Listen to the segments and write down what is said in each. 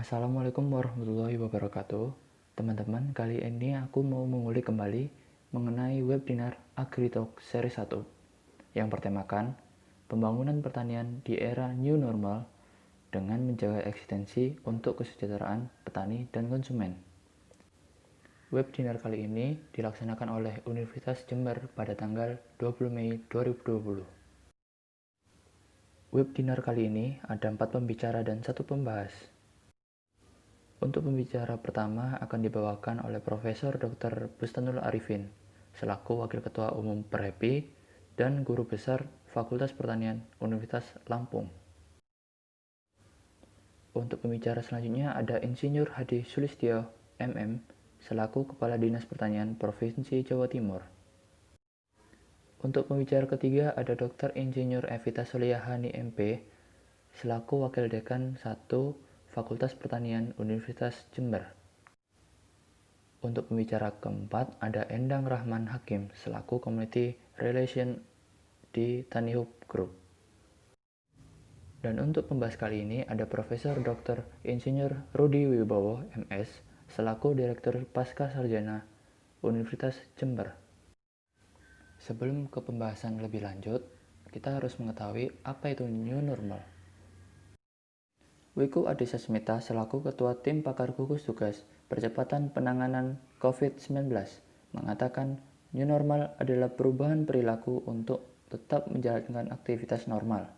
Assalamualaikum warahmatullahi wabarakatuh. Teman-teman, kali ini aku mau mengulik kembali mengenai webinar AgriTalk seri 1 yang bertemakan pembangunan pertanian di era new normal dengan menjaga eksistensi untuk kesejahteraan petani dan konsumen. Webinar kali ini dilaksanakan oleh Universitas Jember pada tanggal 20 Mei 2020. Webinar kali ini ada 4 pembicara dan 1 pembahas. Untuk pembicara pertama akan dibawakan oleh Profesor Dr. Bustanul Arifin, selaku Wakil Ketua Umum Perhepi dan Guru Besar Fakultas Pertanian Universitas Lampung. Untuk pembicara selanjutnya ada Insinyur Hadi Sulistyo, MM, selaku Kepala Dinas Pertanian Provinsi Jawa Timur. Untuk pembicara ketiga ada Dr. Insinyur Evita Soliahani, MP, selaku Wakil Dekan 1 Fakultas Pertanian Universitas Jember. Untuk pembicara keempat ada Endang Rahman Hakim selaku Community Relation di Tanihub Group. Dan untuk pembahas kali ini ada Profesor Dr. Insinyur Rudi Wibowo, MS, selaku Direktur Pasca Sarjana Universitas Jember. Sebelum ke pembahasan lebih lanjut, kita harus mengetahui apa itu new normal. Wiku Adhisa Smita selaku Ketua Tim Pakar Gugus Tugas Percepatan Penanganan COVID-19 mengatakan new normal adalah perubahan perilaku untuk tetap menjalankan aktivitas normal,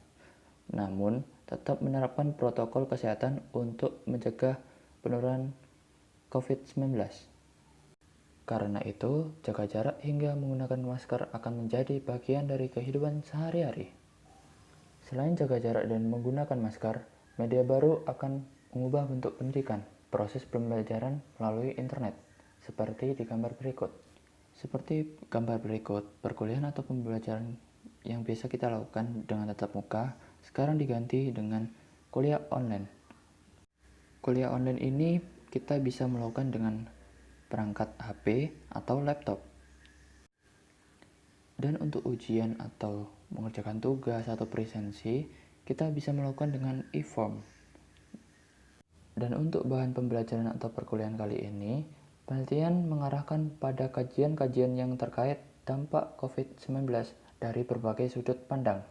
namun tetap menerapkan protokol kesehatan untuk mencegah penularan COVID-19. Karena itu, jaga jarak hingga menggunakan masker akan menjadi bagian dari kehidupan sehari-hari. Selain jaga jarak dan menggunakan masker, media baru akan mengubah bentuk pendidikan, proses pembelajaran melalui internet, seperti di gambar berikut. Seperti gambar berikut, perkuliahan atau pembelajaran yang biasa kita lakukan dengan tatap muka, sekarang diganti dengan kuliah online. Kuliah online ini kita bisa melakukan dengan perangkat HP atau laptop. Dan untuk ujian atau mengerjakan tugas atau presensi, kita bisa melakukan dengan e-form. Dan untuk bahan pembelajaran atau perkuliahan kali ini, penelitian mengarahkan pada kajian-kajian yang terkait dampak COVID-19 dari berbagai sudut pandang.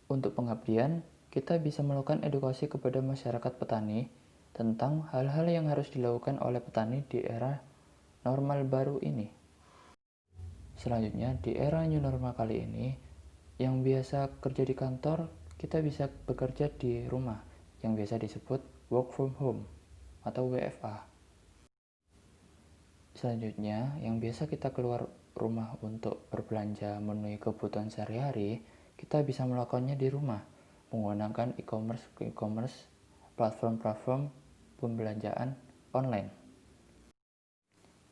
Untuk pengabdian, kita bisa melakukan edukasi kepada masyarakat petani tentang hal-hal yang harus dilakukan oleh petani di era normal baru ini. Selanjutnya, di era new normal kali ini, yang biasa kerja di kantor, kita bisa bekerja di rumah, yang biasa disebut work from home atau WFA. Selanjutnya, yang biasa kita keluar rumah untuk berbelanja memenuhi kebutuhan sehari-hari, kita bisa melakukannya di rumah, menggunakan e-commerce, platform-platform pembelanjaan online.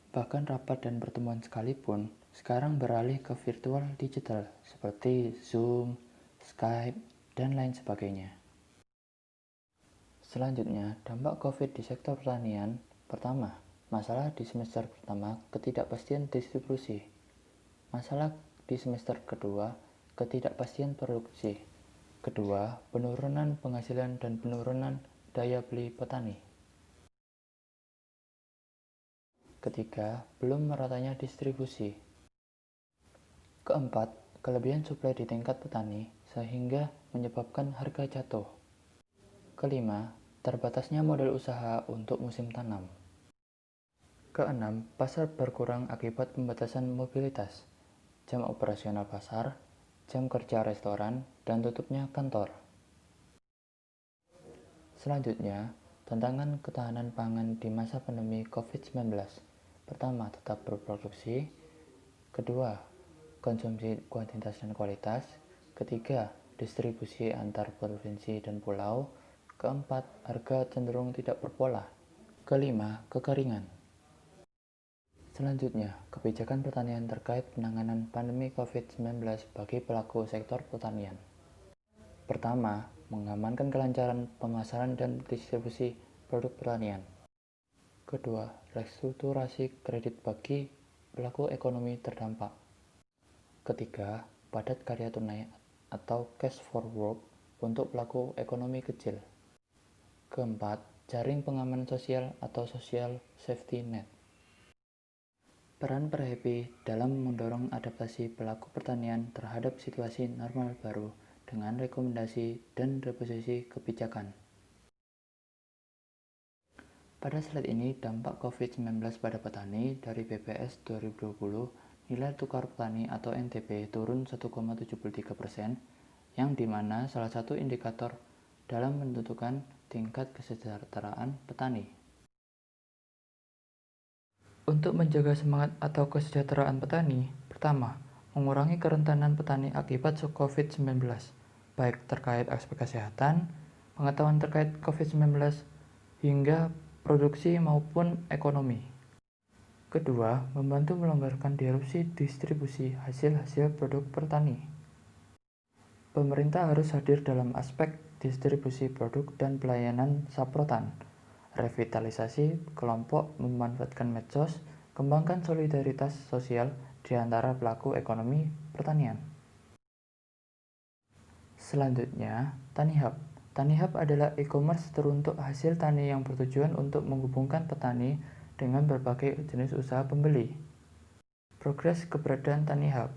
Bahkan rapat dan pertemuan sekalipun sekarang beralih ke virtual digital seperti Zoom, Skype, dan lain sebagainya. Selanjutnya, dampak COVID di sektor pertanian. Pertama, masalah di semester pertama, ketidakpastian distribusi. Masalah di semester kedua, ketidakpastian produksi. Kedua, penurunan penghasilan dan penurunan daya beli petani. Ketiga, belum meratanya distribusi. Keempat, kelebihan suplai di tingkat petani sehingga menyebabkan harga jatuh. Kelima, terbatasnya modal usaha untuk musim tanam. Keenam, pasar berkurang akibat pembatasan mobilitas, jam operasional pasar, jam kerja restoran, dan tutupnya kantor. Selanjutnya, tantangan ketahanan pangan di masa pandemi COVID-19. Pertama, tetap berproduksi. Kedua, konsumsi kuantitas dan kualitas. Ketiga, distribusi antar provinsi dan pulau. Keempat, harga cenderung tidak berpola. Kelima, kekeringan. Selanjutnya, kebijakan pertanian terkait penanganan pandemi COVID-19 bagi pelaku sektor pertanian. Pertama, mengamankan kelancaran pemasaran dan distribusi produk pertanian. Kedua, restrukturasi kredit bagi pelaku ekonomi terdampak. Ketiga, padat karya tunai atau cash for work untuk pelaku ekonomi kecil. Keempat, jaring pengaman sosial atau social safety net. Peran Perhepi dalam mendorong adaptasi pelaku pertanian terhadap situasi normal baru dengan rekomendasi dan reposisi kebijakan. Pada slide ini, dampak COVID-19 pada petani dari BPS 2020, nilai tukar petani atau NTP turun 1,73%, yang dimana salah satu indikator dalam menentukan tingkat kesejahteraan petani. Untuk menjaga semangat atau kesejahteraan petani, pertama, mengurangi kerentanan petani akibat COVID-19, baik terkait aspek kesehatan, pengetahuan terkait COVID-19, hingga produksi maupun ekonomi. Kedua, membantu melonggarkan disrupsi distribusi hasil-hasil produk pertani. Pemerintah harus hadir dalam aspek distribusi produk dan pelayanan saprotan, revitalisasi kelompok memanfaatkan medsos, kembangkan solidaritas sosial di antara pelaku ekonomi pertanian. Selanjutnya, TaniHub. TaniHub adalah e-commerce teruntuk hasil tani yang bertujuan untuk menghubungkan petani dengan berbagai jenis usaha pembeli. Progres keberadaan TaniHub.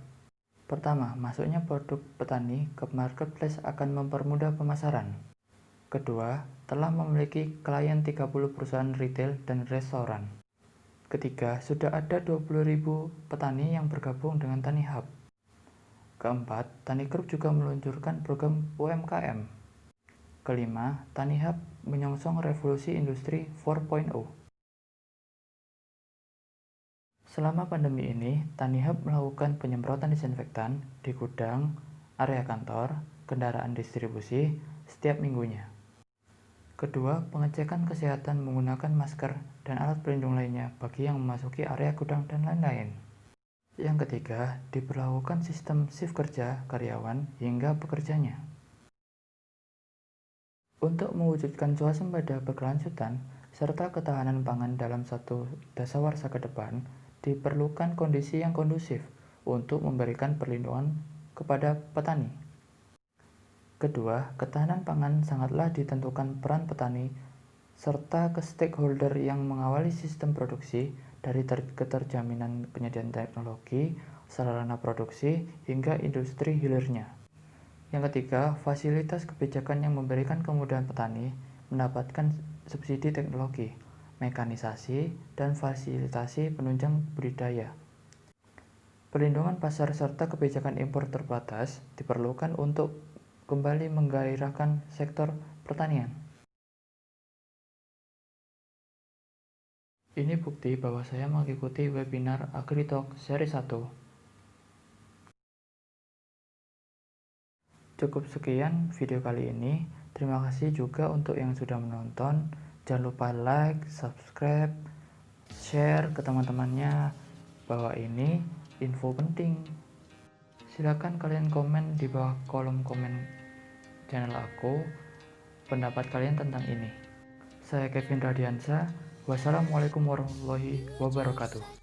Pertama, masuknya produk petani ke marketplace akan mempermudah pemasaran. Kedua, telah memiliki klien 30 perusahaan retail dan restoran. Ketiga, sudah ada 20.000 petani yang bergabung dengan TaniHub. Keempat, Tani Group juga meluncurkan program UMKM. Kelima, TaniHub menyongsong revolusi industri 4.0. Selama pandemi ini, TaniHub melakukan penyemprotan disinfektan di gudang, area kantor, kendaraan distribusi setiap minggunya. Kedua, pengecekan kesehatan menggunakan masker dan alat pelindung lainnya bagi yang memasuki area gudang dan lain-lain. Yang ketiga, diberlakukan sistem shift kerja karyawan hingga pekerjanya. Untuk mewujudkan swasembada berkelanjutan serta ketahanan pangan dalam satu dasawarsa ke depan, diperlukan kondisi yang kondusif untuk memberikan perlindungan kepada petani. Kedua, ketahanan pangan sangatlah ditentukan peran petani serta ke stakeholder yang mengawali sistem produksi dari keterjaminan penyediaan teknologi, sarana produksi, hingga industri hilirnya. Yang ketiga, fasilitas kebijakan yang memberikan kemudahan petani mendapatkan subsidi teknologi, mekanisasi, dan fasilitasi penunjang budidaya. Perlindungan pasar serta kebijakan impor terbatas diperlukan untuk kembali menggairahkan sektor pertanian. Ini bukti bahwa saya mengikuti webinar AgriTalk seri 1. Cukup sekian video kali ini. Terima kasih juga untuk yang sudah menonton. Jangan lupa like, subscribe, share ke teman-temannya bahwa ini info penting. Silakan kalian komen di bawah kolom komen channel aku pendapat kalian tentang ini. Saya Kevin Radiansa. Wassalamualaikum warahmatullahi wabarakatuh.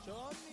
Johnny.